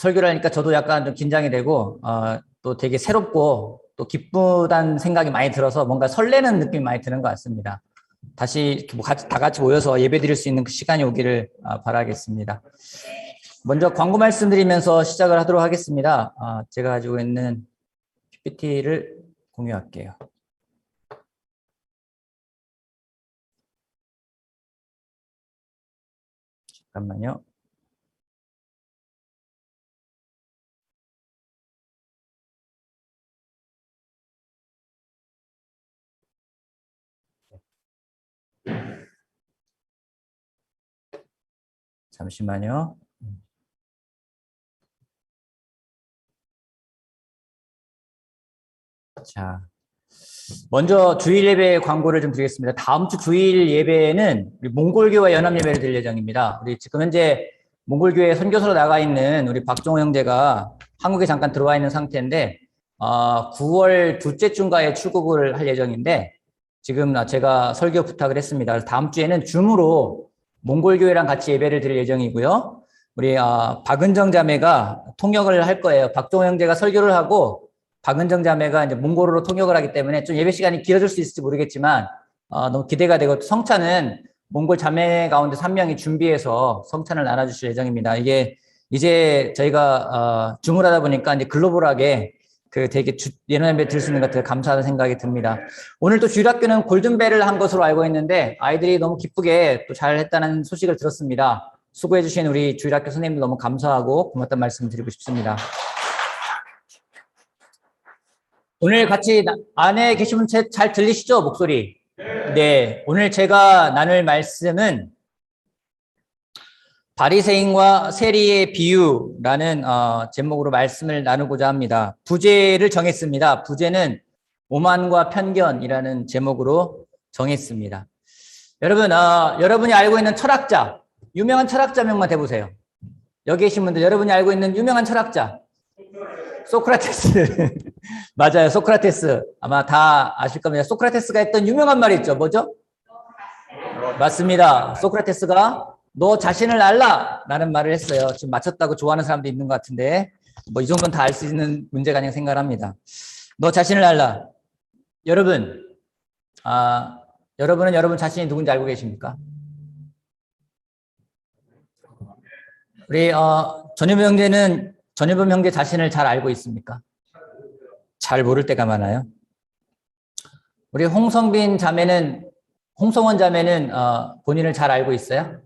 설교를 하니까 저도 약간 좀 긴장이 되고, 또 되게 새롭고, 또 기쁘다는 생각이 많이 들어서 뭔가 설레는 느낌이 많이 드는 것 같습니다. 다시 다 같이 모여서 예배 드릴 수 있는 그 시간이 오기를 바라겠습니다. 먼저 광고 말씀드리면서 시작을 하도록 하겠습니다. 제가 가지고 있는 PPT를 공유할게요. 잠깐만요. 잠시만요. 자, 먼저 주일 예배 광고를 좀 드리겠습니다. 다음 주 주일 예배는 우리 몽골교회 연합 예배를 드릴 예정입니다. 우리 지금 현재 몽골교회 선교사로 나가 있는 우리 박종호 형제가 한국에 잠깐 들어와 있는 상태인데, 9월 둘째 주인가에 출국을 할 예정인데, 지금 제가 설교 부탁을 했습니다. 그래서 다음 주에는 줌으로 몽골교회랑 같이 예배를 드릴 예정이고요. 우리 박은정 자매가 통역을 할 거예요. 박종호 형제가 설교를 하고 박은정 자매가 이제 몽골어로 통역을 하기 때문에 좀 예배 시간이 길어질 수 있을지 모르겠지만 너무 기대가 되고, 성찬은 몽골 자매 가운데 3명이 준비해서 성찬을 나눠주실 예정입니다. 이게 이제 저희가 줌을 하다 보니까 이제 글로벌하게 그 되게 예배 드릴 수 있는 것 같아서 감사하는 생각이 듭니다. 오늘 또 주일학교는 골든벨을 한 것으로 알고 있는데 아이들이 너무 기쁘게 또 잘했다는 소식을 들었습니다. 수고해주신 우리 주일학교 선생님들 너무 감사하고 고맙다는 말씀 드리고 싶습니다. 오늘 같이 안에 계시면 잘 들리시죠? 목소리. 네. 오늘 제가 나눌 말씀은 바리새인과 세리의 비유라는 제목으로 말씀을 나누고자 합니다. 부제를 정했습니다. 부제는 오만과 편견이라는 제목으로 정했습니다. 여러분, 여러분이 알고 있는 철학자, 유명한 철학자 명만 대보세요. 여기 계신 분들, 여러분이 알고 있는 유명한 철학자. 소크라테스. 맞아요. 소크라테스. 아마 다 아실 겁니다. 소크라테스가 했던 유명한 말이 있죠. 뭐죠? 맞습니다. 소크라테스가 너 자신을 알라! 라는 말을 했어요. 지금 맞췄다고 좋아하는 사람도 있는 것 같은데, 뭐 이 정도는 다 알 수 있는 문제가 아닌가 생각을 합니다. 너 자신을 알라. 여러분, 여러분은 여러분 자신이 누군지 알고 계십니까? 우리, 전유범 형제 자신을 잘 알고 있습니까? 잘 모를 때가 많아요. 우리 홍성원 자매는 본인을 잘 알고 있어요?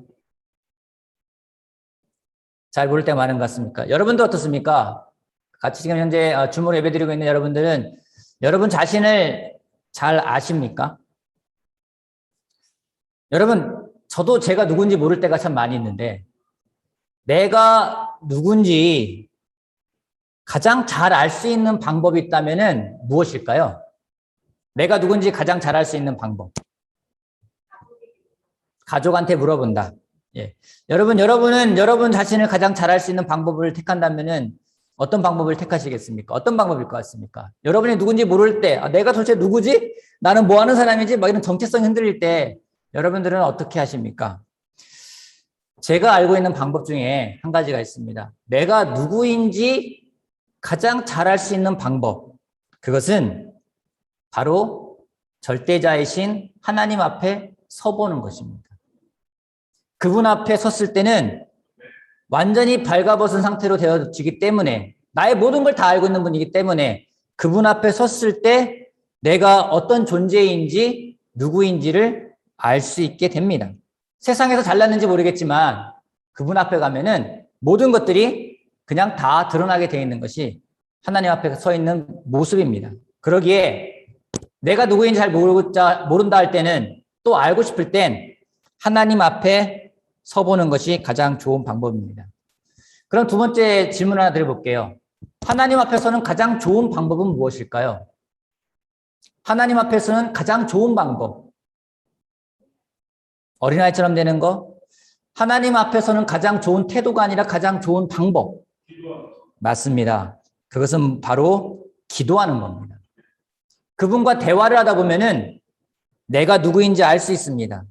잘 모를 때가 많은 것 같습니까? 여러분도 어떻습니까? 같이 지금 현재 줌으로 예배드리고 있는 여러분들은 여러분 자신을 잘 아십니까? 여러분, 저도 제가 누군지 모를 때가 참 많이 있는데, 내가 누군지 가장 잘 알 수 있는 방법이 있다면은 무엇일까요? 내가 누군지 가장 잘 알 수 있는 방법. 가족한테 물어본다. 예. 여러분은 여러분 자신을 가장 잘 알 수 있는 방법을 택한다면은 어떤 방법을 택하시겠습니까? 어떤 방법일 것 같습니까? 여러분이 누군지 모를 때, 내가 도대체 누구지? 나는 뭐 하는 사람이지? 막 이런 정체성이 흔들릴 때 여러분들은 어떻게 하십니까? 제가 알고 있는 방법 중에 한 가지가 있습니다. 내가 누구인지 가장 잘 알 수 있는 방법. 그것은 바로 절대자이신 하나님 앞에 서보는 것입니다. 그분 앞에 섰을 때는 완전히 발가벗은 상태로 되어지기 때문에, 나의 모든 걸 다 알고 있는 분이기 때문에 그분 앞에 섰을 때 내가 어떤 존재인지 누구인지를 알 수 있게 됩니다. 세상에서 잘났는지 모르겠지만 그분 앞에 가면은 모든 것들이 그냥 다 드러나게 되어 있는 것이 하나님 앞에 서 있는 모습입니다. 그러기에 내가 누구인지 잘 모른다 할 때는, 또 알고 싶을 땐 하나님 앞에 서보는 것이 가장 좋은 방법입니다. 그럼 두 번째 질문 하나 드려볼게요. 하나님 앞에서는 가장 좋은 방법은 무엇일까요? 하나님 앞에서는 가장 좋은 방법. 어린아이처럼 되는 거? 하나님 앞에서는 가장 좋은 태도가 아니라 가장 좋은 방법. 맞습니다. 그것은 바로 기도하는 겁니다. 그분과 대화를 하다 보면은 내가 누구인지 알 수 있습니다.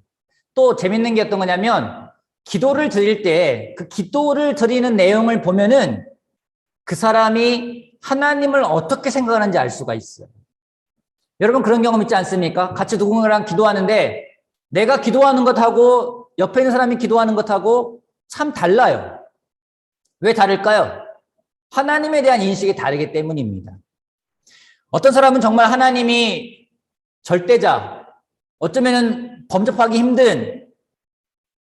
또 재밌는 게 어떤 거냐면, 기도를 드릴 때 그 기도를 드리는 내용을 보면은 그 사람이 하나님을 어떻게 생각하는지 알 수가 있어요. 여러분 그런 경험 있지 않습니까? 같이 누군가랑 기도하는데 내가 기도하는 것하고 옆에 있는 사람이 기도하는 것하고 참 달라요. 왜 다를까요? 하나님에 대한 인식이 다르기 때문입니다. 어떤 사람은 정말 하나님이 절대자, 어쩌면 범접하기 힘든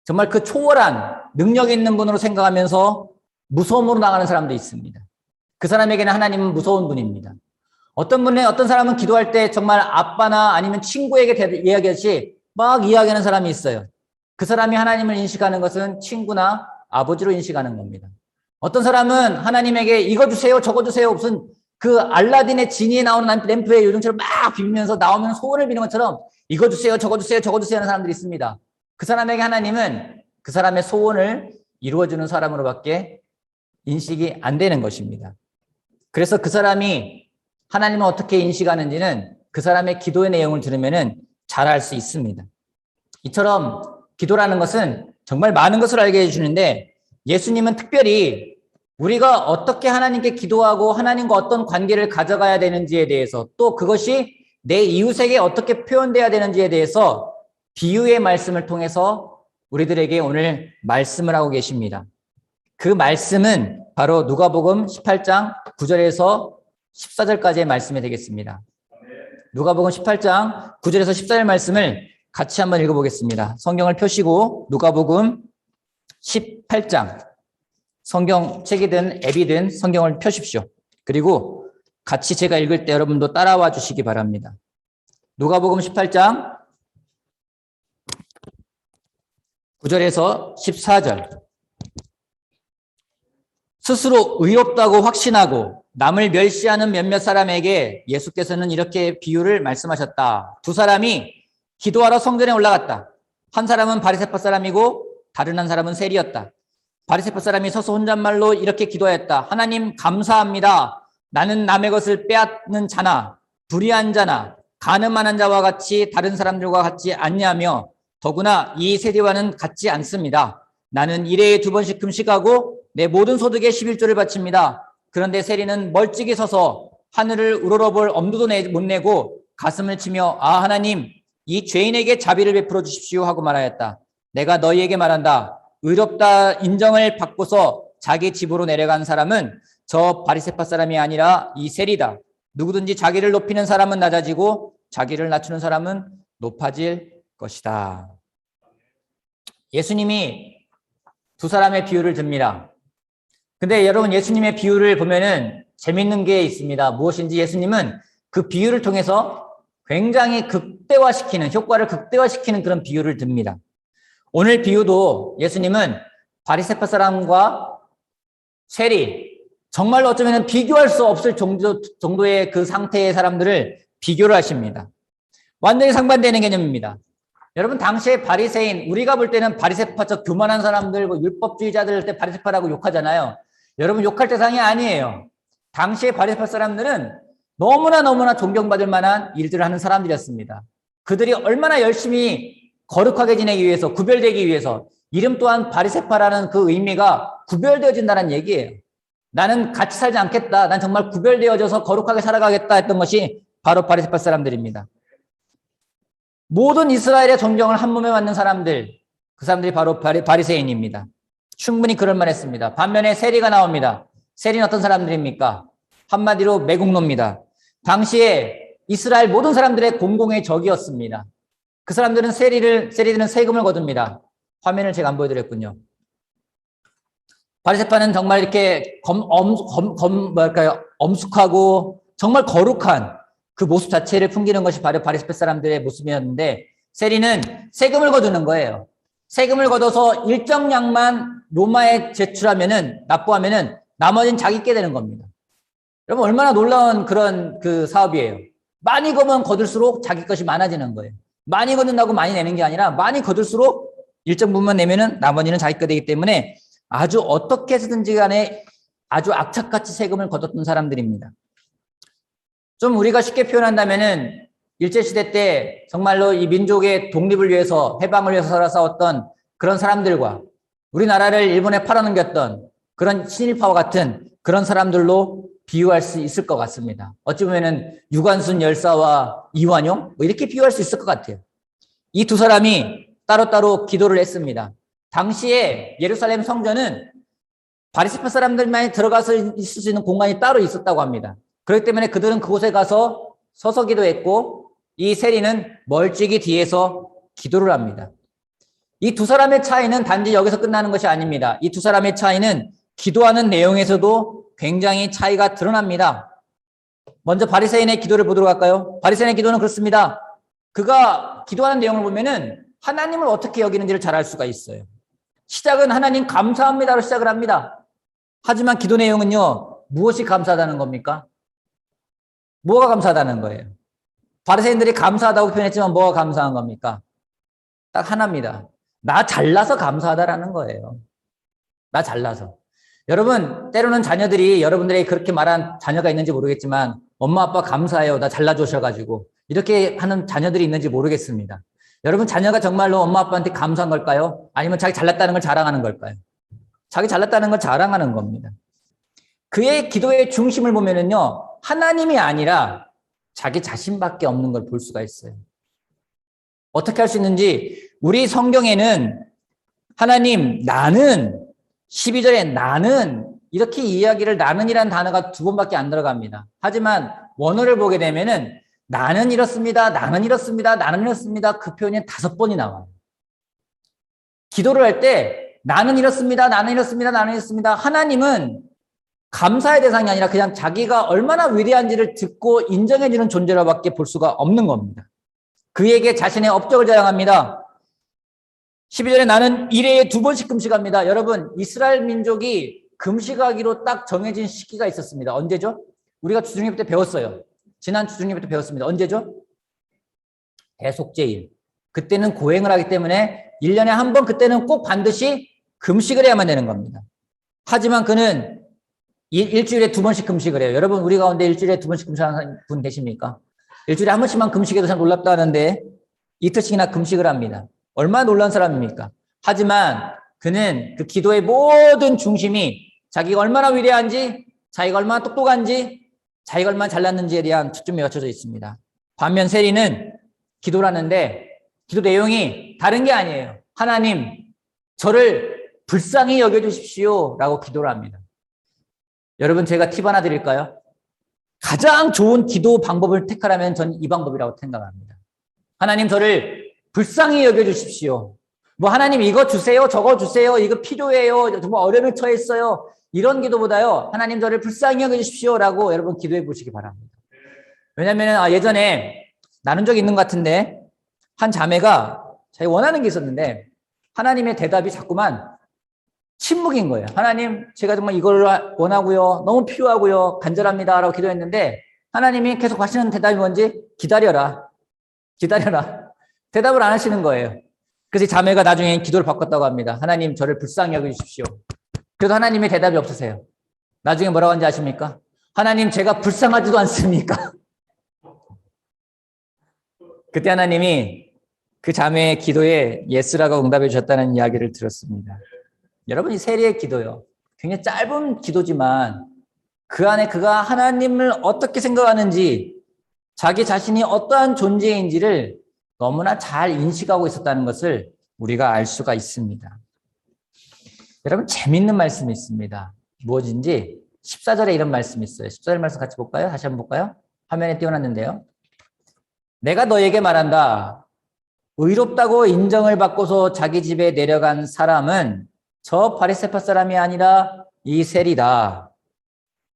정말 그 초월한 능력이 있는 분으로 생각하면서 무서움으로 나가는 사람도 있습니다. 그 사람에게는 하나님은 무서운 분입니다. 어떤 사람은 기도할 때 정말 아빠나 아니면 친구에게 이야기하듯이 막 이야기하는 사람이 있어요. 그 사람이 하나님을 인식하는 것은 친구나 아버지로 인식하는 겁니다. 어떤 사람은 하나님에게 이거 주세요, 저거 주세요, 무슨 그 알라딘의 지니에 나오는 램프에 요즘처럼 막 비비면서 나오면 소원을 비는 것처럼 이거 주세요, 저거 주세요, 저거 주세요 하는 사람들이 있습니다. 그 사람에게 하나님은 그 사람의 소원을 이루어주는 사람으로밖에 인식이 안 되는 것입니다. 그래서 그 사람이 하나님을 어떻게 인식하는지는 그 사람의 기도의 내용을 들으면 잘 알 수 있습니다. 이처럼 기도라는 것은 정말 많은 것을 알게 해주는데 예수님은 특별히 우리가 어떻게 하나님께 기도하고 하나님과 어떤 관계를 가져가야 되는지에 대해서 또 그것이 내 이웃에게 어떻게 표현돼야 되는지에 대해서 비유의 말씀을 통해서 우리들에게 오늘 말씀을 하고 계십니다. 그 말씀은 바로 누가복음 18장 9절에서 14절까지의 말씀이 되겠습니다. 누가복음 18장 9절에서 14절 말씀을 같이 한번 읽어보겠습니다. 성경을 펴시고 누가복음 18장 성경 책이든 앱이든 성경을 펴십시오. 그리고 같이 제가 읽을 때 여러분도 따라와 주시기 바랍니다. 누가복음 18장 9절에서 14절. 스스로 의롭다고 확신하고 남을 멸시하는 몇몇 사람에게 예수께서는 이렇게 비유를 말씀하셨다. 두 사람이 기도하러 성전에 올라갔다. 한 사람은 바리새파 사람이고 다른 한 사람은 세리였다. 바리새파 사람이 서서 혼잣말로 이렇게 기도하였다. 하나님 감사합니다. 나는 남의 것을 빼앗는 자나 불의한 자나 가늠하는 자와 같이 다른 사람들과 같지 않냐며 더구나 이 세리와는 같지 않습니다. 나는 일회에 2번씩 금식하고 내 모든 소득의 11조를 바칩니다. 그런데 세리는 멀찍이 서서 하늘을 우러러볼 엄두도 못 내고 가슴을 치며 아 하나님 이 죄인에게 자비를 베풀어 주십시오 하고 말하였다. 내가 너희에게 말한다. 의롭다 인정을 받고서 자기 집으로 내려간 사람은 저 바리새파 사람이 아니라 이 세리다. 누구든지 자기를 높이는 사람은 낮아지고 자기를 낮추는 사람은 높아질 것이다. 예수님이 두 사람의 비유를 듭니다. 근데 여러분 예수님의 비유를 보면은 재밌는 게 있습니다. 무엇인지 예수님은 그 비유를 통해서 굉장히 효과를 극대화시키는 그런 비유를 듭니다. 오늘 비유도 예수님은 바리새파 사람과 세리, 정말로 어쩌면 비교할 수 없을 정도의 그 상태의 사람들을 비교를 하십니다. 완전히 상반되는 개념입니다. 여러분 당시에 바리새인, 우리가 볼 때는 바리새파 저 교만한 사람들, 율법주의자들 때 바리새파라고 욕하잖아요. 여러분 욕할 대상이 아니에요. 당시에 바리새파 사람들은 너무나 존경받을 만한 일들을 하는 사람들이었습니다. 그들이 얼마나 열심히 거룩하게 지내기 위해서, 구별되기 위해서, 이름 또한 바리새파라는 그 의미가 구별되어진다는 얘기예요. 나는 같이 살지 않겠다. 난 정말 구별되어져서 거룩하게 살아가겠다 했던 것이 바로 바리새파 사람들입니다. 모든 이스라엘의 존경을 한 몸에 맞는 사람들, 그 사람들이 바로 바리새인입니다. 충분히 그럴 만했습니다. 반면에 세리가 나옵니다. 세리는 어떤 사람들입니까? 한마디로 매국노입니다. 당시에 이스라엘 모든 사람들의 공공의 적이었습니다. 그 사람들은 세리들은 세금을 거둡니다. 화면을 제가 안 보여드렸군요. 바리새파는 정말 이렇게 엄숙하고 정말 거룩한 그 모습 자체를 풍기는 것이 바로 바리새파 사람들의 모습이었는데 세리는 세금을 거두는 거예요. 세금을 걷어서 일정량만 로마에 납부하면은 나머지는 자기께 되는 겁니다. 여러분 얼마나 놀라운 그런 그 사업이에요. 많이 거면 거둘수록 자기 것이 많아지는 거예요. 많이 걷는다고 많이 내는 게 아니라 많이 거둘수록 일정 부분만 내면은 나머지는 자기 거 되기 때문에 아주 어떻게 해서든지 간에 아주 악착같이 세금을 거뒀던 사람들입니다. 좀 우리가 쉽게 표현한다면은 일제시대 때 정말로 이 민족의 독립을 위해서 해방을 위해서 싸웠던 그런 사람들과 우리나라를 일본에 팔아넘겼던 그런 친일파와 같은 그런 사람들로 비유할 수 있을 것 같습니다. 어찌 보면은 유관순 열사와 이완용 뭐 이렇게 비유할 수 있을 것 같아요. 이 두 사람이 따로따로 기도를 했습니다. 당시에 예루살렘 성전은 바리새파 사람들만 들어가서 있을 수 있는 공간이 따로 있었다고 합니다. 그렇기 때문에 그들은 그곳에 가서 서서 기도했고 이 세리는 멀찍이 뒤에서 기도를 합니다. 이 두 사람의 차이는 단지 여기서 끝나는 것이 아닙니다. 이 두 사람의 차이는 기도하는 내용에서도 굉장히 차이가 드러납니다. 먼저 바리새인의 기도를 보도록 할까요? 바리새인의 기도는 그렇습니다. 그가 기도하는 내용을 보면은 하나님을 어떻게 여기는지를 잘 알 수가 있어요. 시작은 하나님 감사합니다로 시작을 합니다. 하지만 기도 내용은요, 무엇이 감사하다는 겁니까? 뭐가 감사하다는 거예요? 바리새인들이 감사하다고 표현했지만 뭐가 감사한 겁니까? 딱 하나입니다. 나 잘나서 감사하다라는 거예요. 나 잘나서. 여러분, 때로는 자녀들이 여러분들에게 그렇게 말한 자녀가 있는지 모르겠지만 엄마 아빠 감사해요. 나 잘나주셔가지고 이렇게 하는 자녀들이 있는지 모르겠습니다. 여러분, 자녀가 정말로 엄마 아빠한테 감사한 걸까요? 아니면 자기 잘났다는 걸 자랑하는 걸까요? 자기 잘났다는 걸 자랑하는 겁니다. 그의 기도의 중심을 보면은요, 하나님이 아니라 자기 자신밖에 없는 걸 볼 수가 있어요. 어떻게 할 수 있는지, 우리 성경에는 하나님, 나는, 12절에 나는, 이렇게 이야기를 나는이라는 단어가 2번밖에 안 들어갑니다. 하지만 원어를 보게 되면은 나는 이렇습니다, 나는 이렇습니다, 나는 이렇습니다. 그 표현이 5번이 나와요. 기도를 할 때 나는 이렇습니다, 나는 이렇습니다, 나는 이렇습니다. 하나님은 감사의 대상이 아니라 그냥 자기가 얼마나 위대한지를 듣고 인정해주는 존재로밖에 볼 수가 없는 겁니다. 그에게 자신의 업적을 자랑합니다. 12절에 나는 1회에 2번씩 금식합니다. 여러분, 이스라엘 민족이 금식하기로 딱 정해진 시기가 있었습니다. 언제죠? 우리가 주중립 때 배웠어요. 지난 주중립 때 배웠습니다. 언제죠? 대속제일. 그때는 고행을 하기 때문에 1년에 한 번 그때는 꼭 반드시 금식을 해야만 되는 겁니다. 하지만 그는 일주일에 2번씩 금식을 해요. 여러분, 우리 가운데 일주일에 2번씩 금식하는 분 계십니까? 일주일에 한 번씩만 금식해도 참 놀랍다 하는데 이틀씩이나 금식을 합니다. 얼마나 놀라운 사람입니까? 하지만 그는 그 기도의 모든 중심이 자기가 얼마나 위대한지, 자기가 얼마나 똑똑한지, 자기가 얼마나 잘났는지에 대한 초점이 맞춰져 있습니다. 반면 세리는 기도를 하는데 기도 내용이 다른 게 아니에요. 하나님, 저를 불쌍히 여겨주십시오 라고 기도를 합니다. 여러분, 제가 팁 하나 드릴까요? 가장 좋은 기도 방법을 택하라면 전 이 방법이라고 생각합니다. 하나님, 저를 불쌍히 여겨주십시오. 뭐 하나님 이거 주세요, 저거 주세요, 이거 필요해요, 정말 어려움에 처했어요. 이런 기도보다요, 하나님 저를 불쌍히 여겨주십시오 라고 여러분 기도해 보시기 바랍니다. 왜냐하면 예전에 나눈 적이 있는 것 같은데 한 자매가 자기 원하는 게 있었는데 하나님의 대답이 자꾸만 침묵인 거예요. 하나님, 제가 정말 이걸 원하고요, 너무 필요하고요, 간절합니다 라고 기도했는데 하나님이 계속 하시는 대답이 뭔지 기다려라, 기다려라. 대답을 안 하시는 거예요. 그래서 이 자매가 나중에 기도를 바꿨다고 합니다. 하나님, 저를 불쌍히 여겨주십시오. 그래도 하나님의 대답이 없으세요. 나중에 뭐라고 하는지 아십니까? 하나님, 제가 불쌍하지도 않습니까? 그때 하나님이 그 자매의 기도에 예스라고 응답해 주셨다는 이야기를 들었습니다. 여러분, 이 세리의 기도요, 굉장히 짧은 기도지만 그 안에 그가 하나님을 어떻게 생각하는지, 자기 자신이 어떠한 존재인지를 너무나 잘 인식하고 있었다는 것을 우리가 알 수가 있습니다. 여러분, 재밌는 말씀이 있습니다. 무엇인지 14절에 이런 말씀이 있어요. 14절 말씀 같이 볼까요? 다시 한번 볼까요? 화면에 띄워놨는데요. 내가 너에게 말한다. 의롭다고 인정을 받고서 자기 집에 내려간 사람은 저 바리새파 사람이 아니라 이 세리다.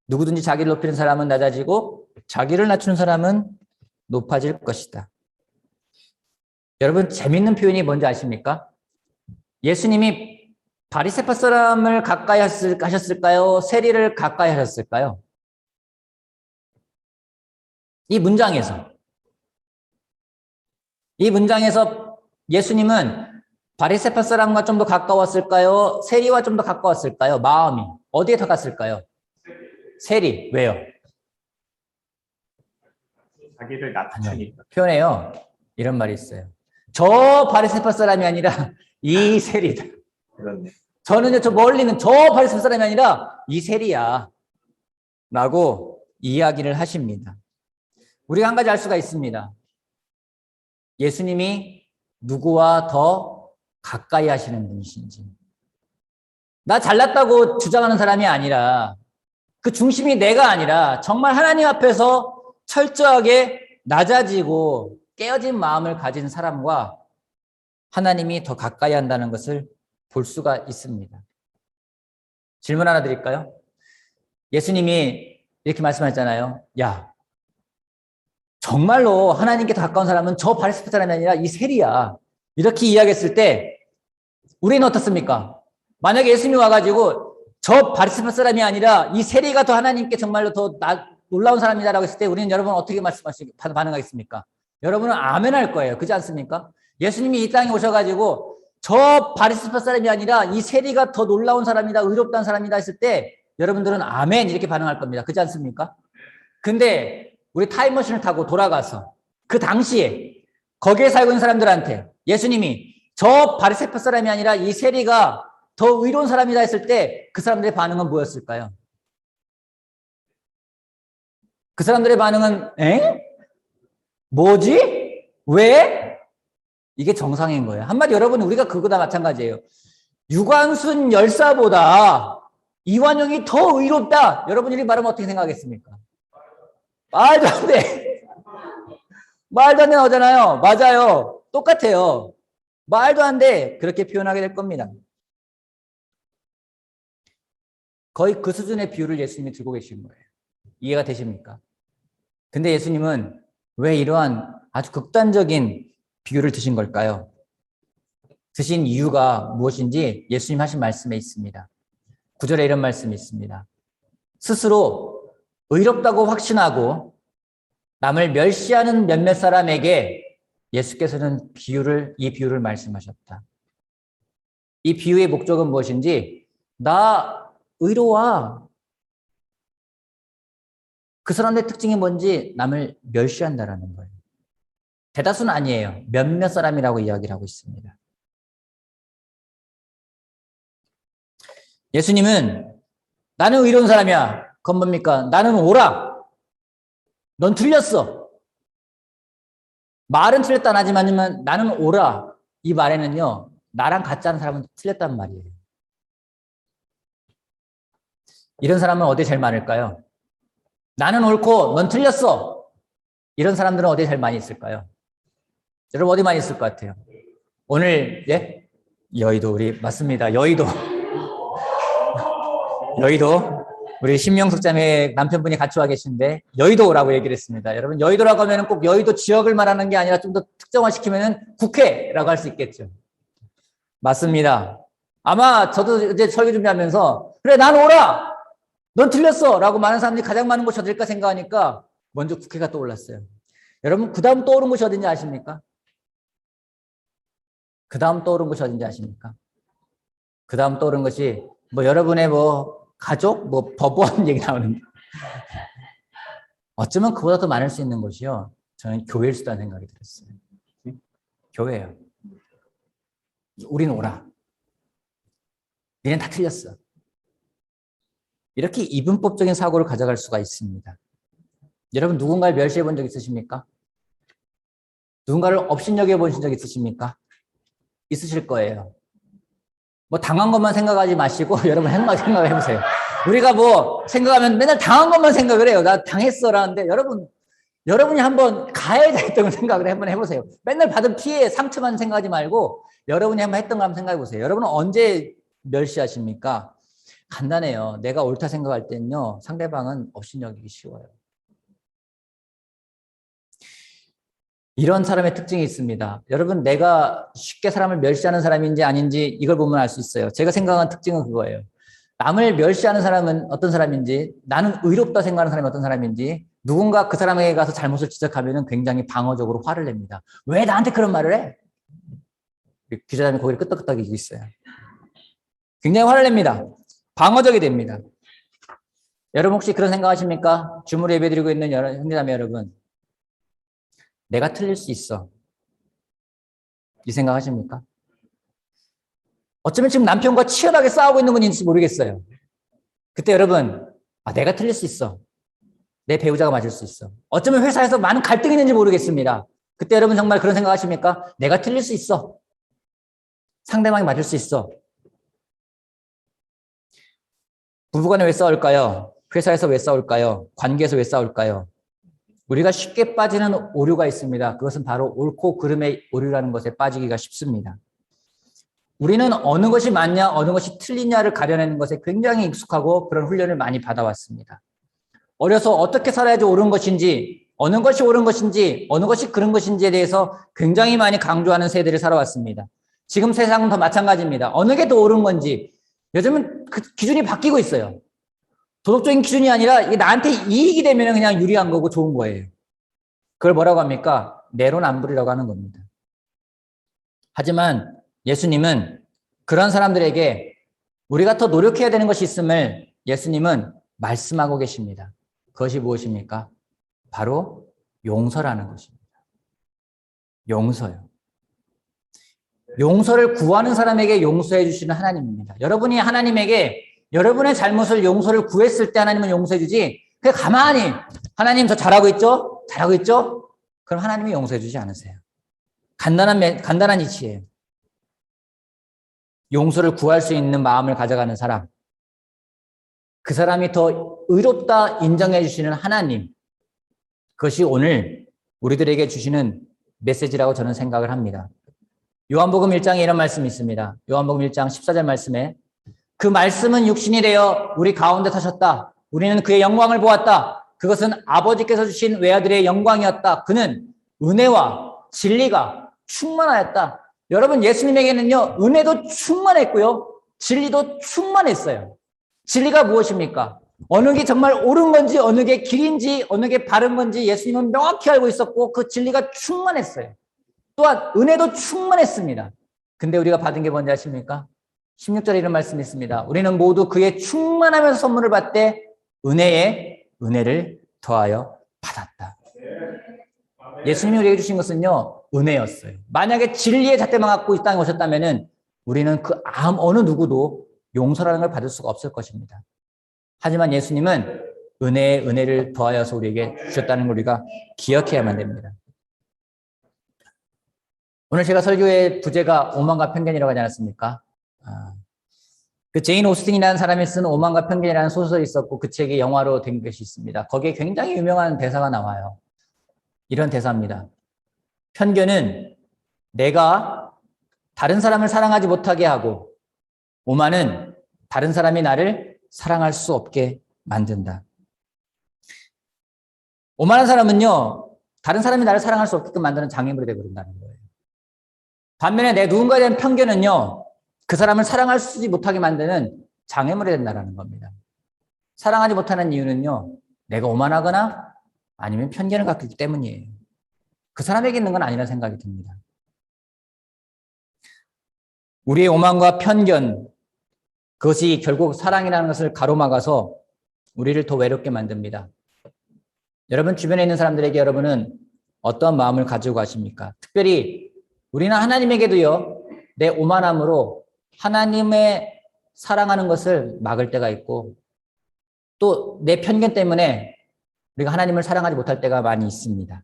누구든지 자기를 높이는 사람은 낮아지고 자기를 낮추는 사람은 높아질 것이다. 여러분, 재밌는 표현이 뭔지 아십니까? 예수님이 바리새파 사람을 가까이 하셨을까요? 세리를 가까이 하셨을까요? 이 문장에서 예수님은 바리새파 사람과 좀 더 가까웠을까요? 세리와 좀 더 가까웠을까요? 마음이 어디에 더 갔을까요? 세리. 왜요? 자기를 낮추니까. 표현해요. 이런 말이 있어요. 저 바리새파 사람이 아니라 이 세리다. 그렇네. 저는요, 저 멀리는 저 바리새파 사람이 아니라 이 세리야. 라고 이야기를 하십니다. 우리가 한 가지 알 수가 있습니다. 예수님이 누구와 더 가까이 하시는 분이신지. 나 잘났다고 주장하는 사람이 아니라 그 중심이 내가 아니라 정말 하나님 앞에서 철저하게 낮아지고 깨어진 마음을 가진 사람과 하나님이 더 가까이 한다는 것을 볼 수가 있습니다. 질문 하나 드릴까요? 예수님이 이렇게 말씀하셨잖아요. 야, 정말로 하나님께 더 가까운 사람은 저 바리새파 사람이 아니라 이 세리야. 이렇게 이야기했을 때 우리는 어떻습니까? 만약에 예수님이 와가지고 저 바리새파 사람이 아니라 이 세리가 더 하나님께 정말로 더 놀라운 사람이다라고 했을 때 우리는 여러분 어떻게 반응하겠습니까? 여러분은 아멘 할 거예요. 그렇지 않습니까? 예수님이 이 땅에 오셔가지고 저 바리새파 사람이 아니라 이 세리가 더 놀라운 사람이다, 의롭다는 사람이다 했을 때 여러분들은 아멘 이렇게 반응할 겁니다. 그렇지 않습니까? 근데 우리 타임머신을 타고 돌아가서 그 당시에 거기에 살고 있는 사람들한테 예수님이 저 바리새파 사람이 아니라 이 세리가 더 의로운 사람이다 했을 때 그 사람들의 반응은 뭐였을까요? 그 사람들의 반응은 엥? 뭐지? 왜? 이게 정상인 거예요. 한마디 여러분 우리가 그거다 마찬가지예요. 유관순 열사보다 이완용이 더 의롭다. 여러분들이 말하면 어떻게 생각하겠습니까? 말도 안 돼. 말도 안 돼 나오잖아요. 맞아요. 똑같아요. 말도 안 돼. 그렇게 표현하게 될 겁니다. 거의 그 수준의 비유를 예수님이 들고 계신 거예요. 이해가 되십니까? 근데 예수님은 왜 이러한 아주 극단적인 비유를 드신 걸까요? 드신 이유가 무엇인지 예수님 하신 말씀에 있습니다. 9절에 이런 말씀이 있습니다. 스스로 의롭다고 확신하고 남을 멸시하는 몇몇 사람에게 예수께서는 이 비유를 말씀하셨다. 이 비유의 목적은 무엇인지 나 의로워. 그 사람의 특징이 뭔지 남을 멸시한다라는 거예요. 대다수는 아니에요. 몇몇 사람이라고 이야기를 하고 있습니다. 예수님은 나는 의로운 사람이야. 그건 뭡니까? 나는 옳아. 넌 틀렸어. 말은 틀렸다 안 하지만 나는 옳아. 이 말에는요. 나랑 같지 않은 사람은 틀렸단 말이에요. 이런 사람은 어디에 제일 많을까요? 나는 옳고 넌 틀렸어. 이런 사람들은 어디에 제일 많이 있을까요? 여러분 어디 많이 있을 것 같아요? 오늘 예? 여의도 우리 맞습니다. 여의도 우리 신명숙 자매 남편분이 같이 와 계신데 여의도라고 얘기를 했습니다. 여러분 여의도라고 하면 꼭 여의도 지역을 말하는 게 아니라 좀 더 특정화시키면 국회라고 할 수 있겠죠. 맞습니다. 아마 저도 이제 설교 준비하면서 그래 난 옳아. 넌 틀렸어 라고 많은 사람들이 가장 많은 곳이 어딜까 생각하니까 먼저 국회가 떠올랐어요. 여러분 그 다음 떠오른 곳이 어딘지 아십니까? 그 다음 떠오른 것이 어딘지 아십니까? 그 다음 떠오른 것이 여러분의 가족 법원 얘기 나오는데 어쩌면 그보다 더 많을 수 있는 것이요. 저는 교회일 수도 하는 생각이 들었어요. 교회예요. 우린 옳아. 니는 다 틀렸어. 이렇게 이분법적인 사고를 가져갈 수가 있습니다. 여러분 누군가를 멸시해 본 적 있으십니까? 누군가를 업신여겨 보신 적 있으십니까? 있으실 거예요. 당한 것만 생각하지 마시고 여러분 생각해 보세요. 우리가 생각하면 맨날 당한 것만 생각을 해요. 나 당했어라는데 여러분이 한번 가해자 했던 걸 생각을 한번 해보세요. 맨날 받은 피해 상처만 생각하지 말고 여러분이 한번 했던 거 한번 생각해 보세요. 여러분은 언제 멸시하십니까? 간단해요. 내가 옳다 생각할 때는요. 상대방은 업신여기기 쉬워요. 이런 사람의 특징이 있습니다. 여러분 내가 쉽게 사람을 멸시하는 사람인지 아닌지 이걸 보면 알 수 있어요. 제가 생각한 특징은 그거예요. 남을 멸시하는 사람은 어떤 사람인지 나는 의롭다 생각하는 사람이 어떤 사람인지 누군가 그 사람에게 가서 잘못을 지적하면 굉장히 방어적으로 화를 냅니다. 왜 나한테 그런 말을 해? 기자님이 고개를 끄덕끄덕이고 있어요. 굉장히 화를 냅니다. 방어적이 됩니다. 여러분 혹시 그런 생각하십니까? 주물 예배드리고 있는 형제자매 여러분. 내가 틀릴 수 있어. 이 생각하십니까? 어쩌면 지금 남편과 치열하게 싸우고 있는 분인지 모르겠어요. 그때 여러분 내가 틀릴 수 있어. 내 배우자가 맞을 수 있어. 어쩌면 회사에서 많은 갈등이 있는지 모르겠습니다. 그때 여러분 정말 그런 생각 하십니까? 내가 틀릴 수 있어. 상대방이 맞을 수 있어. 부부간에 왜 싸울까요? 회사에서 왜 싸울까요? 관계에서 왜 싸울까요? 우리가 쉽게 빠지는 오류가 있습니다. 그것은 바로 옳고 그름의 오류라는 것에 빠지기가 쉽습니다. 우리는 어느 것이 맞냐, 어느 것이 틀리냐를 가려내는 것에 굉장히 익숙하고 그런 훈련을 많이 받아왔습니다. 어려서 어떻게 살아야지 옳은 것인지, 어느 것이 옳은 것인지, 어느 것이 그른 것인지에 대해서 굉장히 많이 강조하는 세대를 살아왔습니다. 지금 세상은 더 마찬가지입니다. 어느 게 더 옳은 건지, 요즘은 그 기준이 바뀌고 있어요. 도덕적인 기준이 아니라 이게 나한테 이익이 되면 그냥 유리한 거고 좋은 거예요. 그걸 뭐라고 합니까? 내로남불이라고 하는 겁니다. 하지만 예수님은 그런 사람들에게 우리가 더 노력해야 되는 것이 있음을 예수님은 말씀하고 계십니다. 그것이 무엇입니까? 바로 용서라는 것입니다. 용서요. 용서를 구하는 사람에게 용서해 주시는 하나님입니다. 여러분이 하나님에게 여러분의 잘못을 용서를 구했을 때 하나님은 용서해 주지, 그냥 가만히 하나님 저 잘하고 있죠? 잘하고 있죠? 그럼 하나님이 용서해 주지 않으세요. 간단한 이치예요. 용서를 구할 수 있는 마음을 가져가는 사람, 그 사람이 더 의롭다 인정해 주시는 하나님, 그것이 오늘 우리들에게 주시는 메시지라고 저는 생각을 합니다. 요한복음 1장에 이런 말씀이 있습니다. 요한복음 1장 14절 말씀에 그 말씀은 육신이 되어 우리 가운데 타셨다. 우리는 그의 영광을 보았다. 그것은 아버지께서 주신 외아들의 영광이었다. 그는 은혜와 진리가 충만하였다. 여러분, 예수님에게는요, 은혜도 충만했고요, 진리도 충만했어요. 진리가 무엇입니까? 어느 게 정말 옳은 건지, 어느 게 길인지, 어느 게 바른 건지 예수님은 명확히 알고 있었고 그 진리가 충만했어요. 또한 은혜도 충만했습니다. 근데 우리가 받은 게 뭔지 아십니까? 16절에 이런 말씀이 있습니다. 우리는 모두 그의 충만하면서 선물을 받되 은혜에 은혜를 더하여 받았다. 예수님이 우리에게 주신 것은요, 은혜였어요. 만약에 진리의 잣대만 갖고 이 땅에 오셨다면은 우리는 그 어느 누구도 용서라는 걸 받을 수가 없을 것입니다. 하지만 예수님은 은혜에 은혜를 더하여서 우리에게 주셨다는 걸 우리가 기억해야만 됩니다. 오늘 제가 설교의 부제가 오만과 편견이라고 하지 않았습니까? 그 제인 오스틴이라는 사람이 쓴 오만과 편견이라는 소설이 있었고 그 책이 영화로 된 것이 있습니다. 거기에 굉장히 유명한 대사가 나와요. 이런 대사입니다. 편견은 내가 다른 사람을 사랑하지 못하게 하고 오만은 다른 사람이 나를 사랑할 수 없게 만든다. 오만한 사람은요, 다른 사람이 나를 사랑할 수 없게끔 만드는 장애물이 되어버린다는 거예요. 반면에 내 누군가에 대한 편견은요, 그 사람을 사랑할 수 못하게 만드는 장애물이 된다는 겁니다. 사랑하지 못하는 이유는요, 내가 오만하거나 아니면 편견을 갖고 있기 때문이에요. 그 사람에게 있는 건 아니라는 생각이 듭니다. 우리의 오만과 편견, 그것이 결국 사랑이라는 것을 가로막아서 우리를 더 외롭게 만듭니다. 여러분 주변에 있는 사람들에게 여러분은 어떤 마음을 가지고 가십니까? 특별히 우리는 하나님에게도요, 내 오만함으로 하나님의 사랑하는 것을 막을 때가 있고 또 내 편견 때문에 우리가 하나님을 사랑하지 못할 때가 많이 있습니다.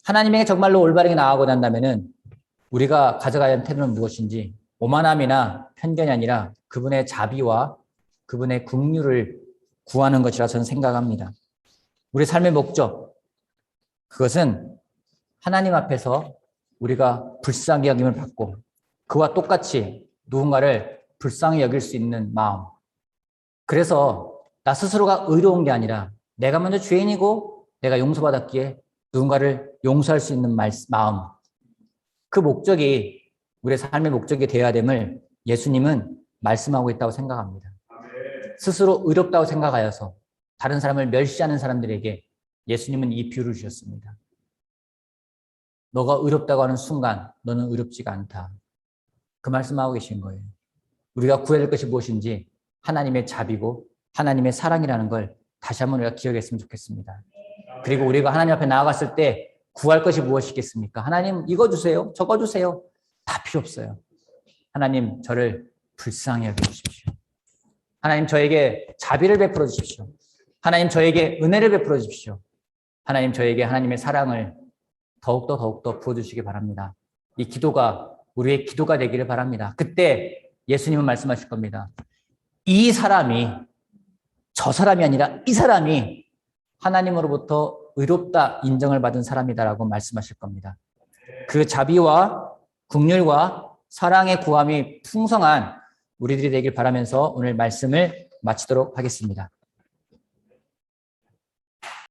하나님에게 정말로 올바르게 나아가고 난다면은 우리가 가져가야 하는 태도는 무엇인지 오만함이나 편견이 아니라 그분의 자비와 그분의 긍휼을 구하는 것이라 저는 생각합니다. 우리 삶의 목적, 그것은 하나님 앞에서 우리가 불쌍히 여김을 받고 그와 똑같이 누군가를 불쌍히 여길 수 있는 마음. 그래서 나 스스로가 의로운 게 아니라 내가 먼저 죄인이고 내가 용서받았기에 누군가를 용서할 수 있는 마음. 그 목적이 우리의 삶의 목적이 되어야 됨을 예수님은 말씀하고 있다고 생각합니다. 스스로 의롭다고 생각하여서 다른 사람을 멸시하는 사람들에게 예수님은 이 비유를 주셨습니다. 너가 의롭다고 하는 순간 너는 의롭지가 않다. 그 말씀하고 계신 거예요. 우리가 구해야 될 것이 무엇인지 하나님의 자비고 하나님의 사랑이라는 걸 다시 한번 우리가 기억했으면 좋겠습니다. 그리고 우리가 하나님 앞에 나아갔을 때 구할 것이 무엇이겠습니까? 하나님 이거 주세요. 저거 주세요. 다 필요 없어요. 하나님 저를 불쌍히 여겨주십시오. 하나님 저에게 자비를 베풀어 주십시오. 하나님 저에게 은혜를 베풀어 주십시오. 하나님 저에게 하나님의 사랑을 더욱더 부어주시기 바랍니다. 이 기도가 우리의 기도가 되기를 바랍니다. 그때 예수님은 말씀하실 겁니다. 이 사람이 저 사람이 아니라 이 사람이 하나님으로부터 의롭다 인정을 받은 사람이다라고 말씀하실 겁니다. 그 자비와 긍휼과 사랑의 구함이 풍성한 우리들이 되길 바라면서 오늘 말씀을 마치도록 하겠습니다.